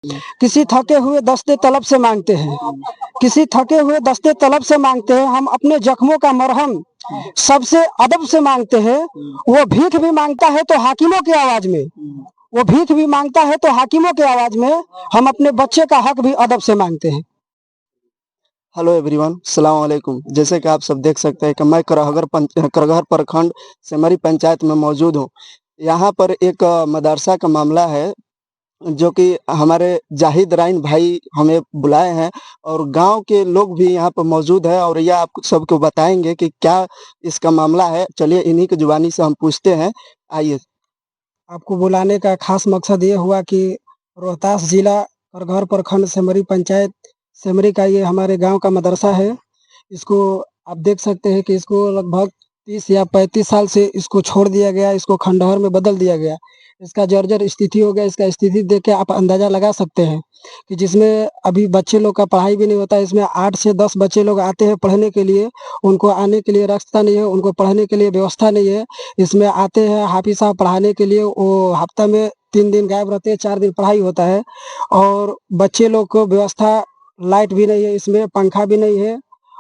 किसी थके हुए दस्ते तलब से मांगते हैं, किसी थके हुए दस्ते तलब से मांगते हैं। हम अपने जख्मों का मरहम सबसे अदब से मांगते हैं। वो भीख भी मांगता है तो हाकिमों की आवाज में, वो भीख भी मांगता है तो हाकिमों की आवाज में। हम अपने बच्चे का हक भी अदब से मांगते हैं। हेलो एवरीवन, अस्सलाम वालेकुम। जैसे कि आप सब देख सकते हैं कि मैं करगहर प्रखंड सेमरी पंचायत में मौजूद हूँ। यहाँ पर एक मदरसा का मामला है जो कि हमारे जाहिद राइन भाई हमें बुलाए हैं और गांव के लोग भी यहाँ पर मौजूद है और यह आप सबको बताएंगे कि क्या इसका मामला है। चलिए इन्हीं की जुबानी से हम पूछते हैं। आइए। आपको बुलाने का खास मकसद ये हुआ कि रोहतास जिला करगहर प्रखंड सेमरी पंचायत सेमरी का ये हमारे गांव का मदरसा है। इसको आप देख सकते हैं कि इसको लगभग 30 या 35 साल से इसको छोड़ दिया गया, इसको खंडहर में बदल दिया गया। इसका जर्जर स्थिति हो गया। इसका स्थिति देख के आप अंदाजा लगा सकते हैं कि जिसमें अभी बच्चे लोग का पढ़ाई भी नहीं होता है। इसमें 8 से 10 बच्चे लोग आते हैं पढ़ने के लिए, उनको आने के लिए रास्ता नहीं है, उनको पढ़ने के लिए व्यवस्था नहीं है। इसमें आते हैं हाफिज साहब पढ़ाने के लिए, वो हफ्ता में 3 दिन गायब रहते हैं, 4 दिन पढ़ाई होता है और बच्चे लोग को व्यवस्था, लाइट भी नहीं है, इसमें पंखा भी नहीं है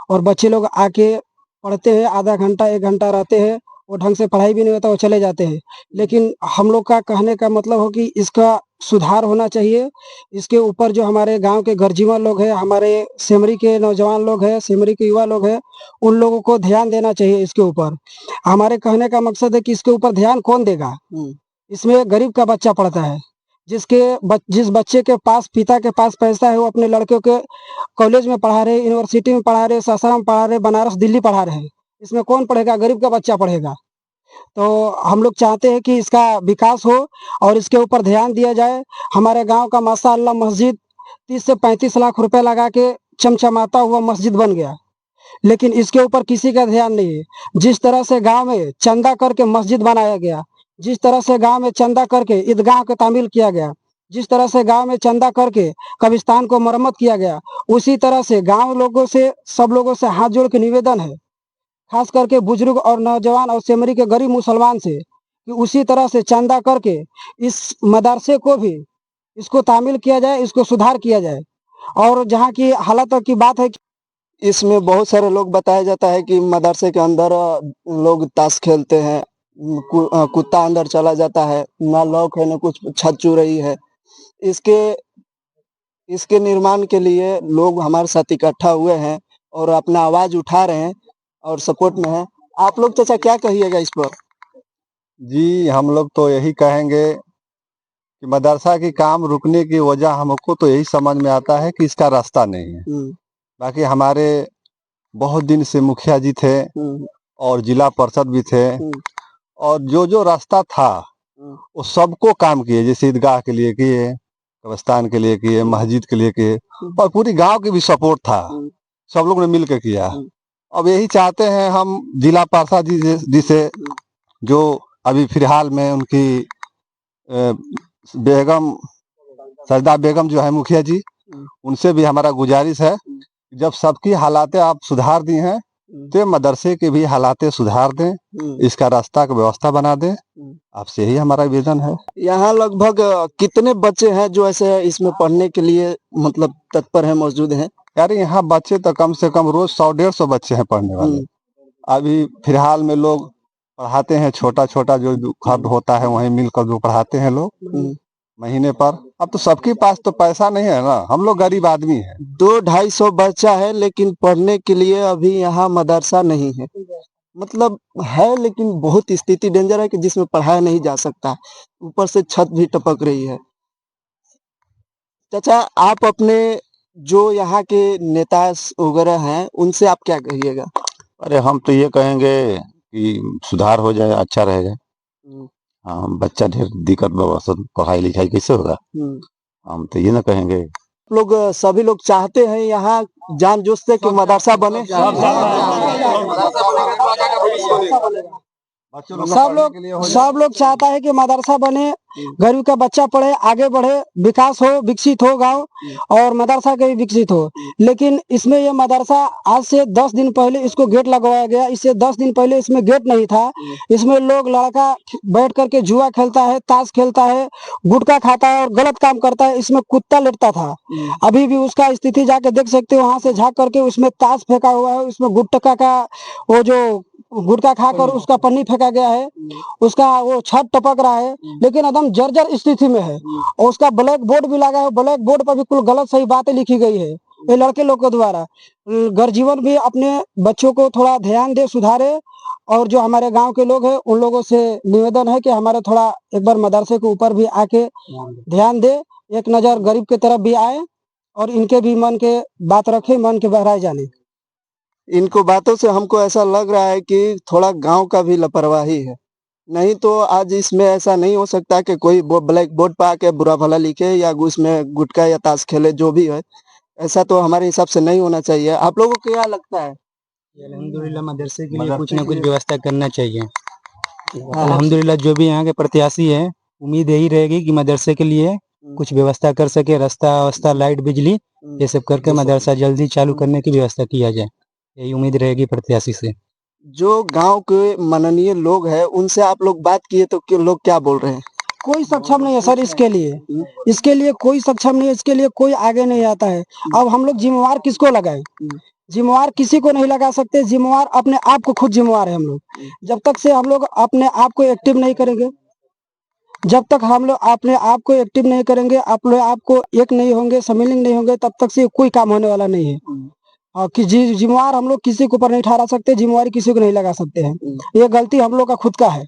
और बच्चे लोग आके पढ़ते हैं, आधा घंटा 1 घंटा रहते हैं, वो ढंग से पढ़ाई भी नहीं होता, वो चले जाते हैं। लेकिन हम लोग का कहने का मतलब हो कि इसका सुधार होना चाहिए। इसके ऊपर जो हमारे गांव के गर्जीवा लोग हैं, हमारे सेमरी के नौजवान लोग हैं, सेमरी के युवा लोग हैं, उन लोगों को ध्यान देना चाहिए इसके ऊपर। हमारे कहने का मकसद है कि इसके ऊपर ध्यान कौन देगा? इसमें गरीब का बच्चा पढ़ता है। जिस बच्चे के पास, पिता के पास पैसा है, वो अपने लड़के के कॉलेज में पढ़ा रहे, यूनिवर्सिटी में पढ़ा रहे, सासाराम में पढ़ा रहे, बनारस दिल्ली पढ़ा रहे। इसमें कौन पढ़ेगा? गरीब का बच्चा पढ़ेगा। तो हम लोग चाहते हैं कि इसका विकास हो और इसके ऊपर ध्यान दिया जाए। हमारे गांव का माशाअल्लाह मस्जिद 30 से 35 लाख रुपए लगा के चमचमाता हुआ मस्जिद बन गया, लेकिन इसके ऊपर किसी का ध्यान नहीं है। जिस तरह से गांव में चंदा करके मस्जिद बनाया गया, जिस तरह से गांव में चंदा करके ईदगाह को तामील किया गया, जिस तरह से गांव में चंदा करके कब्रिस्तान को मरम्मत किया गया, उसी तरह से गांव लोगों से, सब लोगों से हाथ जोड़ के निवेदन है, खास करके बुजुर्ग और नौजवान और सेमरी के गरीब मुसलमान से, कि उसी तरह से चंदा करके इस मदरसे को भी, इसको तामील किया जाए, इसको सुधार किया जाए। और जहाँ की हालत की बात है, इसमें बहुत सारे लोग, बताया जाता है कि मदरसे के अंदर लोग ताश खेलते हैं, कुत्ता अंदर चला जाता है, ना लॉक है ना कुछ, छत चू रही है। इसके इसके निर्माण के लिए लोग हमारे साथ इकट्ठा हुए हैं और अपना आवाज उठा रहे हैं और सपोर्ट में है। आप लोग चाचा क्या कहिएगा इस पर? जी, हम लोग तो यही कहेंगे कि मदरसा की काम रुकने की वजह हमको तो यही समझ में आता है कि इसका रास्ता नहीं है। बाकी हमारे बहुत दिन से मुखिया जी थे और जिला परिषद भी थे और जो रास्ता था वो सबको काम किए, जैसे ईदगाह के लिए किए, कब्रिस्तान के लिए किए, मस्जिद के लिए किए और पूरी गांव की भी सपोर्ट था, सब लोग ने मिल के किया। अब यही चाहते हैं हम जिला पार्षद जी से, जो अभी फिलहाल में उनकी बेगम सरदा बेगम जो है मुखिया जी, उनसे भी हमारा गुजारिश है, जब सबकी हालातें आप सुधार दी हैं तो मदरसे के भी हालातें सुधार दें, इसका रास्ता का व्यवस्था बना दें। आपसे यही हमारा निवेदन है। यहाँ लगभग कितने बच्चे हैं जो ऐसे इसमें पढ़ने के लिए मतलब तत्पर हैं, मौजूद हैं? यार यहाँ बच्चे तो कम से कम रोज 100-150 बच्चे हैं पढ़ने वाले। अभी फिलहाल में लोग पढ़ाते हैं, छोटा छोटा जो घर होता है वहीं मिलकर जो पढ़ाते हैं लोग महीने पर। अब तो सबके पास तो पैसा नहीं है ना, हम लोग गरीब आदमी हैं। 200-250 बच्चा है लेकिन पढ़ने के लिए अभी यहाँ मदरसा नहीं है। मतलब है लेकिन बहुत स्थिति डेंजर है कि जिसमें पढ़ाया नहीं जा सकता, ऊपर से छत भी टपक रही है। चाचा, आप अपने जो यहाँ के नेता वगैरह हैं उनसे आप क्या कहिएगा? अरे हम तो ये कहेंगे कि सुधार हो जाए, अच्छा रहेगा। हाँ, बच्चा ढेर दिक्कत पढ़ाई लिखाई कैसे होगा, हम तो ये ना कहेंगे। लोग सभी लोग चाहते हैं यहाँ जान जोश से कि मदरसा बने। बच्चों लोग सब लोग चाहता है कि मदरसा बने, गरीब का बच्चा पढ़े, आगे बढ़े, विकास हो, विकसित हो गांव, और मदरसा के भी विकसित हो। लेकिन इसमें ये मदरसा आज से 10 दिन पहले इसको गेट लगवाया गया। इससे 10 दिन पहले इसमें गेट नहीं था। इसमें लोग लड़का बैठ करके जुआ खेलता है, ताश खेलता है, गुटखा खाता है और गलत काम करता है। इसमें कुत्ता लेटता था। अभी भी उसका स्थिति जाके देख सकते हो, वहां से झाँक करके उसमें ताश फेंका हुआ है, उसमें गुटखा का वो जो गुटखा खाकर उसका पन्नी फेंका गया है, उसका वो छत टपक रहा है, लेकिन एकदम जर्जर स्थिति में है। और उसका ब्लैक बोर्ड भी लगा है, ब्लैक बोर्ड पर भी कुल गलत सही बातें लिखी गई है ये लड़के लोग के द्वारा। गर्जीवन भी अपने बच्चों को थोड़ा ध्यान दे, सुधारे। और जो हमारे गांव के लोग हैं उन लोगों से निवेदन है कि हमारे थोड़ा एक बार मदरसे के ऊपर भी आके ध्यान दे, एक नजर गरीब की तरफ भी आए और इनके भी मन के बात रखे, मन के बहराए जाने। इनको बातों से हमको ऐसा लग रहा है कि थोड़ा गांव का भी लापरवाही है। नहीं तो आज इसमें ऐसा नहीं हो सकता कि कोई ब्लैक बोर्ड पर आके बुरा भला लिखे या उसमें गुटखा या ताश खेले, जो भी है। ऐसा तो हमारे हिसाब से नहीं होना चाहिए। आप लोगों को क्या लगता है? अल्हम्दुलिल्लाह मदरसे के लिए कुछ ना कुछ व्यवस्था करना चाहिए। अल्हम्दुलिल्लाह जो भी यहाँ के प्रत्याशी है, उम्मीद यही रहेगी कि मदरसे के लिए कुछ व्यवस्था कर सके, रास्ता वास्ता, लाइट, बिजली, ये सब करके मदरसा जल्दी चालू करने की व्यवस्था किया जाए। यही उम्मीद रहेगी प्रत्याशी से। जो गांव के माननीय लोग हैं उनसे आप लोग बात किए तो लोग क्या बोल रहे हैं? कोई सक्षम नहीं है सर इसके लिए कोई सक्षम नहीं है, इसके लिए कोई आगे नहीं आता है। अब हम लोग जिम्मेवार किसको लगाए? जिम्मेवार किसी को नहीं लगा सकते। जिम्मेवार अपने आप को खुद जिम्मेवार है हम लोग। जब तक से हम लोग अपने आप को एक्टिव नहीं करेंगे, जब तक हम लोग अपने आप को एक्टिव नहीं करेंगे, अपने आप को एक नहीं होंगे, सम्मिलित नहीं होंगे, तब तक से कोई काम होने वाला नहीं है। और कि जिम्मेवार हम लोग किसी के ऊपर नहीं ठहरा सकते, जिम्मेवारी किसी को नहीं लगा सकते हैं। ये गलती हम लोग का खुद का है।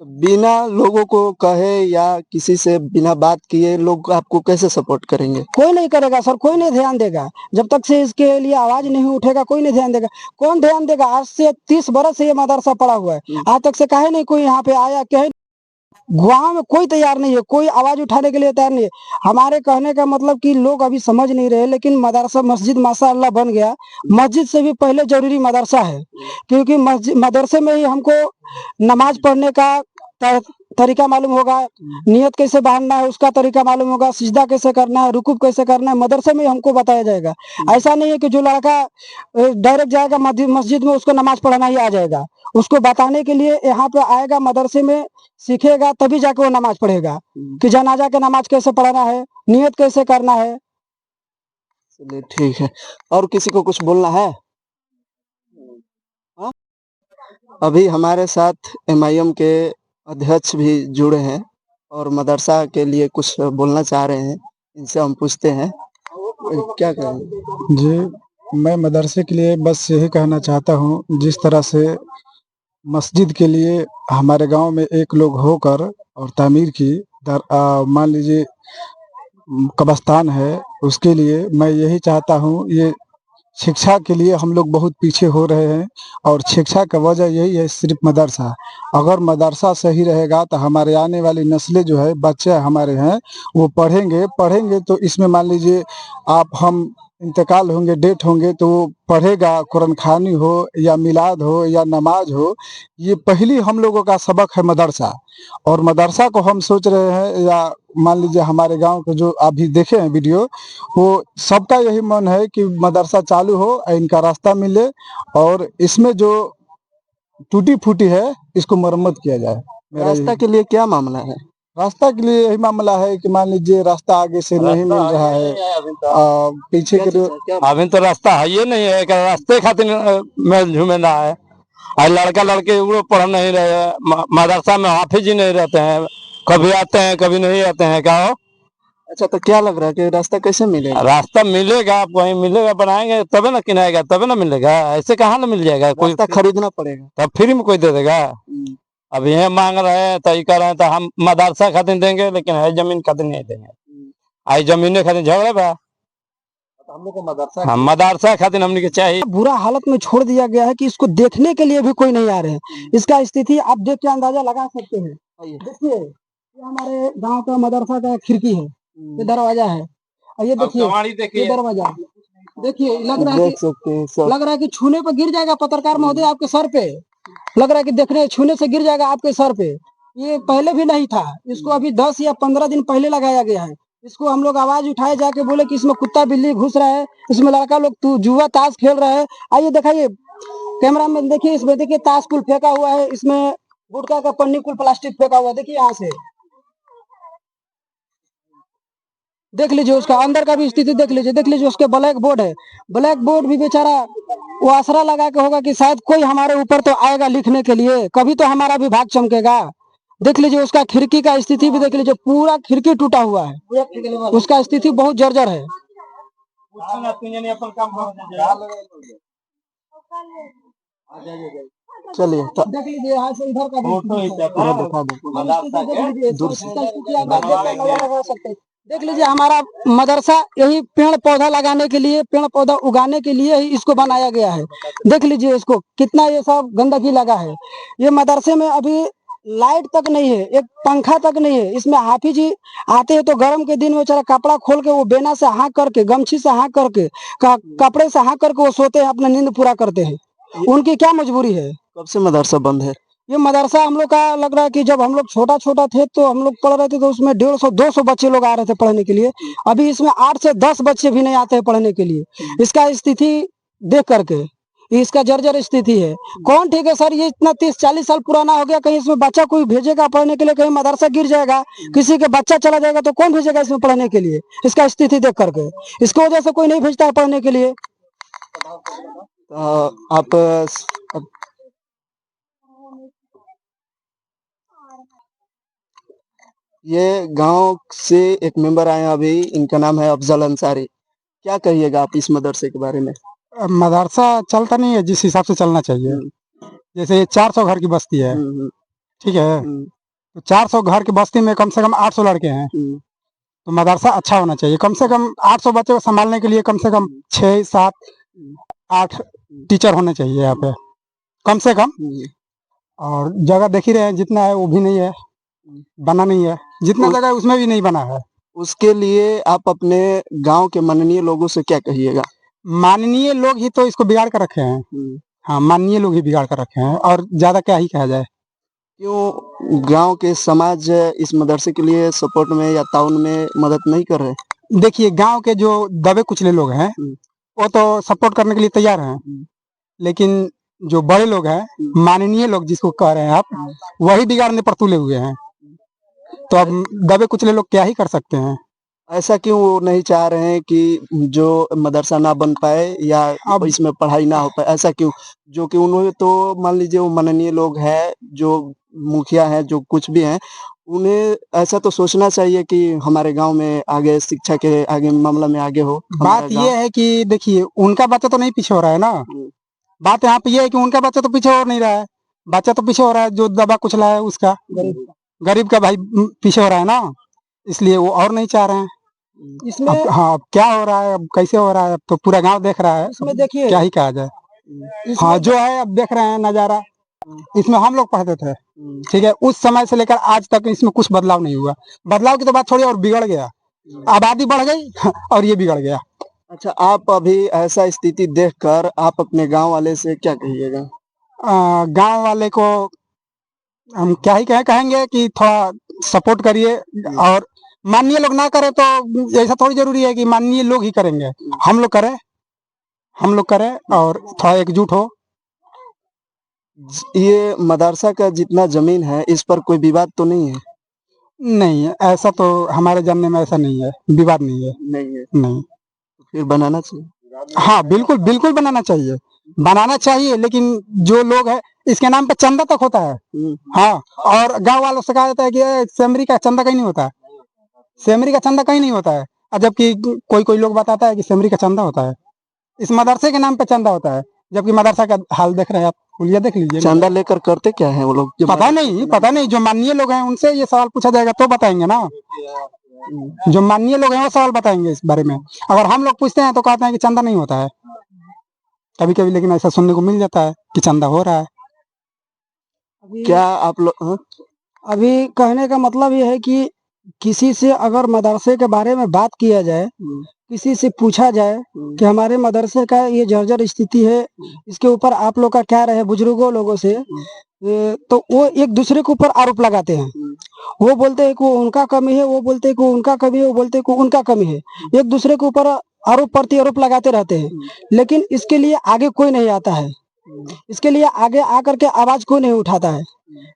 बिना लोगों को कहे या किसी से बिना बात किए लोग आपको कैसे सपोर्ट करेंगे? कोई नहीं करेगा सर, कोई नहीं ध्यान देगा। जब तक से इसके लिए आवाज नहीं उठेगा कोई नहीं ध्यान देगा। कौन ध्यान देगा? आज से 30 बरस से ये मदरसा पड़ा हुआ है, आज तक से काहे नहीं कोई यहाँ पे आया? कहे गाँव में कोई तैयार नहीं है, कोई आवाज उठाने के लिए तैयार नहीं है। हमारे कहने का मतलब कि लोग अभी समझ नहीं रहे, लेकिन मदरसा मस्जिद माशाअल्लाह बन गया। मस्जिद से भी पहले जरूरी मदरसा है, क्योंकि मदरसे में ही हमको नमाज पढ़ने का तरीका मालूम होगा, नियत कैसे बांधना है उसका तरीका मालूम होगा, सिजदा कैसे करना है, रुकूब कैसे करना है, मदरसे में हमको बताया जाएगा। ऐसा नहीं है कि जो लड़का डायरेक्ट जाएगा मस्जिद में उसको नमाज पढ़ाना ही आ जाएगा। उसको बताने के लिए यहाँ पे आएगा, मदरसे में सीखेगा, तभी जाके वो नमाज पढ़ेगा कि जनाजा के नमाज कैसे पढ़ना है, नियत कैसे करना है। चलिए ठीक है। और किसी को कुछ बोलना है? हाँ? अभी हमारे साथ MIM के अध्यक्ष भी जुड़े हैं और मदरसा के लिए कुछ बोलना चाह रहे हैं। इनसे हम पूछते हैं क्या कहेंगे। जी, मैं मदरसे के लिए बस यही कहना चाहता हूँ, जिस तरह से मस्जिद के लिए हमारे गांव में एक लोग होकर और तामीर की मान लीजिए कब्रिस्तान है, उसके लिए मैं यही चाहता हूँ। ये शिक्षा के लिए हम लोग बहुत पीछे हो रहे हैं और शिक्षा का वजह यही है, सिर्फ मदरसा। अगर मदरसा सही रहेगा तो हमारे आने वाली नस्लें जो है, बच्चे हमारे हैं, वो पढ़ेंगे तो इसमें मान लीजिए आप हम इंतकाल होंगे, डेट होंगे, तो वो पढ़ेगा, कुरान खानी हो या मिलाद हो या नमाज हो, ये पहली हम लोगों का सबक है मदरसा। और मदरसा को हम सोच रहे हैं, या मान लीजिए हमारे गांव के जो अभी देखे हैं वीडियो, वो सबका यही मन है कि मदरसा चालू हो, इनका रास्ता मिले और इसमें जो टूटी फूटी है इसको मरम्मत किया जाए। रास्ता के लिए क्या मामला है? रास्ता के लिए यही मामला है कि मान लीजिए रास्ता आगे से नहीं मिल रहा है, पीछे के अभी तो रास्ता है ये नहीं है, रास्ते खातिर में झूमेना है। लड़का लड़के वो पढ़ नहीं रहे, मदरसा में हाफिज ही नहीं रहते हैं, कभी आते हैं कभी नहीं आते हैं। क्या हो? अच्छा, तो क्या लग रहा है कि रास्ता कैसे मिलेगा? रास्ता मिलेगा, वहीं मिलेगा, बनाएंगे तबे ना किनाएगा, तबे ना मिलेगा। ऐसे कहाँ ना मिल जाएगा? कोई खरीदना पड़ेगा तब फ्री में कोई दे देगा? अब ये मांग रहे हैं तो ये कर रहे हैं, तो हम मदरसा खातिर देंगे, लेकिन है जमीन खातिर नहीं देंगे। आई जमीन खातिर झगड़े बा, हम लोग को मदरसा खातिर हमने के चाहिए। बुरा हालत में छोड़ दिया गया है कि इसको देखने के लिए भी कोई नहीं आ रहे हैं। इसका स्थिति आप देख के अंदाजा लगा सकते हैं। देखिए, ये हमारे गांव का मदरसा का खिड़की है, ये दरवाजा है, और ये देखिए ये दरवाजा देखिए, लग रहा है कि छूने पर गिर जाएगा पत्रकार महोदय आपके सर पे। लग रहा है कि देखने छूने से गिर जाएगा आपके सर पे। ये पहले भी नहीं था, इसको अभी 10 या 15 दिन पहले लगाया गया है। इसको हम लोग आवाज उठाए जाके बोले कि इसमें कुत्ता बिल्ली घुस रहा है, इसमें लड़का लोग तू जुआ ताश खेल रहा है। आइए दिखाइए कैमरा में, देखिए इसमें, देखिए ताश कुल फेंका हुआ है, इसमें गुटखा का पन्नी कुल प्लास्टिक फेंका हुआ है। देखिए यहाँ से देख लीजिए, उसका अंदर का भी स्थिति देख लीजिए। देख लीजिए उसके ब्लैक बोर्ड है, ब्लैक बोर्ड भी बेचारा वो आसरा लगा के होगा कि शायद कोई हमारे ऊपर तो आएगा लिखने के लिए, कभी तो हमारा भी भाग चमकेगा। देख लीजिए उसका खिड़की का स्थिति भी देख लीजिए, पूरा खिड़की टूटा हुआ है, उसका स्थिति बहुत जर्जर है। चलिए देख लीजिए यहाँ से इधर का भी पूरा दिखा दो दूर से। देख लीजिए हमारा मदरसा यही पेड़ पौधा लगाने के लिए, पेड़ पौधा उगाने के लिए ही इसको बनाया गया है। देख लीजिए इसको कितना ये सब गंदगी लगा है। ये मदरसे में अभी लाइट तक नहीं है, एक पंखा तक नहीं है। इसमें हाफिज जी आते हैं तो गर्म के दिन में बेचारा कपड़ा खोल के वो बेना से हाँक करके, गमछी से हाँक करके, कपड़े से हाँक करके वो सोते हैं, अपना नींद पूरा करते हैं। उनकी क्या मजबूरी है। कब से मदरसा बंद है? ये मदरसा हम लोग का लग रहा है कि जब हम लोग छोटा छोटा थे तो हम लोग पढ़ रहे थे तो उसमें 150-200 बच्चे लोग आ रहे थे पढ़ने के लिए। अभी इसमें 8 से 10 बच्चे भी नहीं आते हैं पढ़ने के लिए। इसका स्थिति देख करके इसका जर्जर स्थिति है। कौन ठीक है सर, ये इतना 30-40 साल पुराना हो गया, कहीं इसमें बच्चा कोई भेजेगा पढ़ने के लिए, कहीं मदरसा गिर जाएगा, किसी के बच्चा चला जाएगा तो कौन भेजेगा इसमें पढ़ने के लिए। इसका स्थिति देख करके इसकी वजह से कोई नहीं भेजता है पढ़ने के लिए। आप ये गांव से एक मेंबर आए हैं अभी, इनका नाम है अफजल अंसारी। क्या कहिएगा आप इस मदरसे के बारे में? मदरसा चलता नहीं है जिस हिसाब से चलना चाहिए। जैसे 400 घर की बस्ती है, ठीक है, तो 400 घर की बस्ती में कम से कम 800 लड़के हैं, तो मदरसा अच्छा होना चाहिए। कम से कम 800 बच्चे को संभालने के लिए कम से कम 6, 7, 8 टीचर होने चाहिए यहाँ पे कम से कम। और जगह देख ही रहे हैं जितना है वो भी नहीं है, बना नहीं है। जितना जगह है उसमें भी नहीं बना है। उसके लिए आप अपने गांव के माननीय लोगों से क्या कहिएगा? माननीय लोग ही तो इसको बिगाड़ कर रखे हैं। हाँ, माननीय लोग ही बिगाड़ कर रखे हैं, और ज्यादा क्या ही कहा जाए। क्यों गांव के समाज इस मदरसे के लिए सपोर्ट में या ताउन में मदद नहीं कर रहे? देखिए गांव के जो दबे कुचले लोग हैं वो तो सपोर्ट करने के लिए तैयार हैं, लेकिन जो बड़े लोग हैं, माननीय लोग जिसको कह रहे हैं आप, वही बिगाड़ने पर तुले हुए हैं। तो अब दबे कुचले लोग क्या ही कर सकते हैं। ऐसा क्यों वो नहीं चाह रहे हैं कि जो मदरसा ना बन पाए या अब इसमें पढ़ाई ना हो पाए? ऐसा क्यों? जो कि उन्होंने तो मान लीजिए वो माननीय लोग हैं, जो मुखिया हैं, जो कुछ भी हैं, उन्हें ऐसा तो सोचना चाहिए कि हमारे गांव में आगे शिक्षा के आगे मामला में आगे हो। बात ये है कि देखिए उनका बच्चा तो नहीं पीछे हो रहा है ना। बात यहाँ पे ये है कि उनका बच्चा तो पीछे हो नहीं रहा है, बच्चा तो पीछे हो रहा है जो दबा कुचला है उसका, गरीब का भाई पीछे हो रहा है ना, इसलिए वो और नहीं चाह रहे हैं इसमें। हाँ, अब क्या हो रहा है, अब कैसे हो रहा है, अब तो पूरा गांव देख रहा है। इसमें देखिए क्या ही कहा जाए। हाँ, जो है अब देख रहे हैं नजारा। इसमें हम लोग पढ़ते थे, ठीक है, उस समय से लेकर आज तक इसमें कुछ बदलाव नहीं हुआ। बदलाव की तो बात छोड़ी, और बिगड़ गया, आबादी बढ़ गई और ये बिगड़ गया। अच्छा, आप अभी ऐसा स्थिति देखकर आप अपने गांव वाले से क्या कहिएगा? गांव वाले को हम क्या ही कहेंगे कि थोड़ा सपोर्ट करिए, और माननीय लोग ना करे तो ऐसा थोड़ी जरूरी है कि माननीय लोग ही करेंगे। हम लोग करें और थोड़ा एकजुट हो। ये मदरसा का जितना जमीन है इस पर कोई विवाद तो नहीं है? नहीं, ऐसा तो हमारे जानने में ऐसा नहीं है, विवाद नहीं है। नहीं। फिर बनाना चाहिए। हाँ, बिल्कुल बिल्कुल बनाना चाहिए, लेकिन जो लोग है इसके नाम पे चंदा तक होता है। हाँ, और गांव वालों से कहा जाता है कि सेमरी का चंदा कहीं नहीं होता है, सेमरी का चंदा कहीं नहीं होता है। जबकि कोई लोग बताता है कि सेमरी का चंदा होता है, इस मदरसे के नाम पे चंदा होता है। जबकि मदरसा का हाल देख रहे हैं आप, हुलिया देख लीजिए। चंदा लेकर करते क्या है वो लोग? पता नहीं। जो माननीय लोग हैं उनसे ये सवाल पूछा जाएगा तो बताएंगे ना। जो माननीय लोग हैं वो सवाल बताएंगे इस बारे में। अगर हम लोग पूछते हैं तो कहते हैं कि चंदा नहीं होता है कभी कभी, लेकिन ऐसा सुनने को मिल जाता है कि चंदा हो रहा है। क्या आप लोग अभी कहने का मतलब ये है कि किसी से अगर मदरसे के बारे में बात किया जाए, किसी से पूछा जाए कि हमारे मदरसे का ये जर्जर स्थिति है, इसके ऊपर आप लोग का क्या रहे बुजुर्गों लोगों से, तो वो एक दूसरे के ऊपर आरोप लगाते हैं। वो बोलते हैं कि वो उनका कमी है, वो बोलते हैं कि उनका कमी है, वो बोलते हैं कि उनका कमी है। एक दूसरे के ऊपर आरोप प्रति आरोप लगाते रहते हैं, लेकिन इसके लिए आगे कोई नहीं आता है, इसके लिए आगे आकर के आवाज कोई नहीं उठाता है।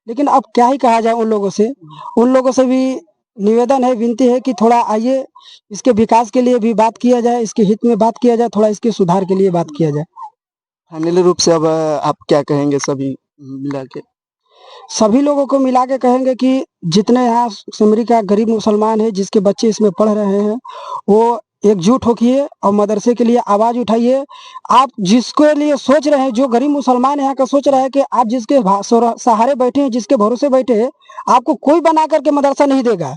लेकिन अब क्या ही कहा जाए उन लोगों से भी निवेदन है, विनती है कि थोड़ा आइए, इसके विकास के लिए भी बात किया जाए, इसके हित में बात किया जाए, थोड़ा इसके सुधार के लिए बात किया जाए। फाइनली रूप से अब आप क्या कहेंगे सभी मिला के? सभी लोगों को मिला के कहेंगे कि जितने यहाँ सिमरी का गरीब मुसलमान है, जिसके बच्चे इसमें पढ़ रहे हैं, वो एकजुट होकर और मदरसे के लिए आवाज उठाइए। आप जिसके लिए सोच रहे हैं, जो गरीब मुसलमान यहाँ का सोच रहे हैं कि आप जिसके सहारे बैठे हैं, जिसके भरोसे बैठे हैं, आपको कोई बना करके मदरसा नहीं देगा,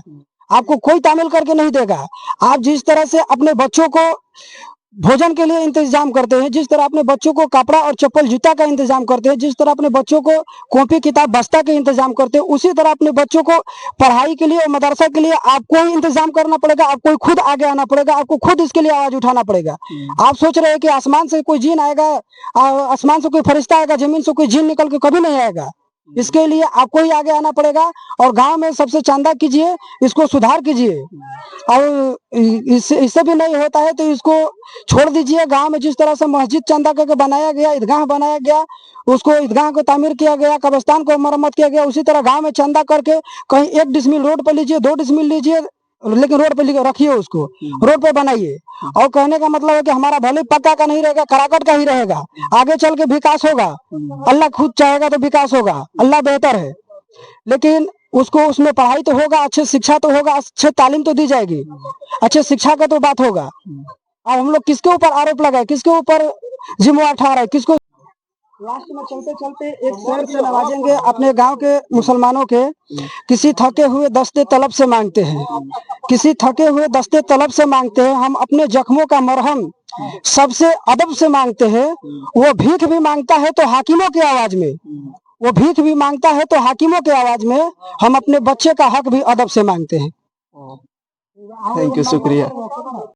आपको कोई तामील करके नहीं देगा। आप जिस तरह से अपने बच्चों को भोजन के लिए इंतजाम करते हैं, जिस तरह अपने बच्चों को कपड़ा और चप्पल जूता का इंतजाम करते हैं, जिस तरह अपने बच्चों को कॉपी किताब बस्ता के इंतजाम करते हैं, उसी तरह अपने बच्चों को पढ़ाई के लिए और मदरसा के लिए आपको ही इंतजाम करना पड़ेगा। आपको खुद आगे आना पड़ेगा, आपको खुद इसके लिए आवाज उठाना पड़ेगा। आप सोच रहे हैं कि आसमान से कोई जीन आएगा, आसमान से कोई फरिश्ता आएगा, जमीन से कोई जीन निकल के कभी नहीं आएगा। इसके लिए आपको ही आगे आना पड़ेगा और गांव में सबसे चंदा कीजिए, इसको सुधार कीजिए। और इससे भी नहीं होता है तो इसको छोड़ दीजिए। गांव में जिस तरह से मस्जिद चंदा करके बनाया गया, ईदगाह बनाया गया, उसको ईदगाह को तामीर किया गया, कब्रिस्तान को मरम्मत किया गया, उसी तरह गांव में चंदा करके कहीं 1 डिसमिल रोड पर लीजिए, 2 डिसमिल लीजिए, लेकिन रोड पे रखिए, उसको रोड पे बनाइए। और कहने का मतलब है कि हमारा भले पक्का का नहीं रहेगा, कराकट का ही रहेगा। आगे चल के विकास होगा, अल्लाह खुद चाहेगा तो विकास होगा, अल्लाह बेहतर है। लेकिन उसको उसमें पढ़ाई तो होगा, अच्छी शिक्षा तो होगा, अच्छी तालीम तो दी जाएगी, अच्छे शिक्षा का तो बात होगा। अब हम लोग किसके ऊपर आरोप लगाए, किसके ऊपर जिम्मेवार ठहराए, किसको? लास्ट में चलते चलते एक शेर से नवाजेंगे अपने गांव के मुसलमानों के। किसी थके हुए दस्ते तलब से मांगते हैं, किसी थके हुए दस्ते तलब से मांगते हैं, हम अपने जख्मों का मरहम सबसे अदब से मांगते हैं। वो भीख भी मांगता है तो हाकिमों की आवाज में, वो भीख भी मांगता है तो हाकिमों की आवाज में, हम अपने बच्चे का हक भी अदब से मांगते हैं। थैंक यू, शुक्रिया।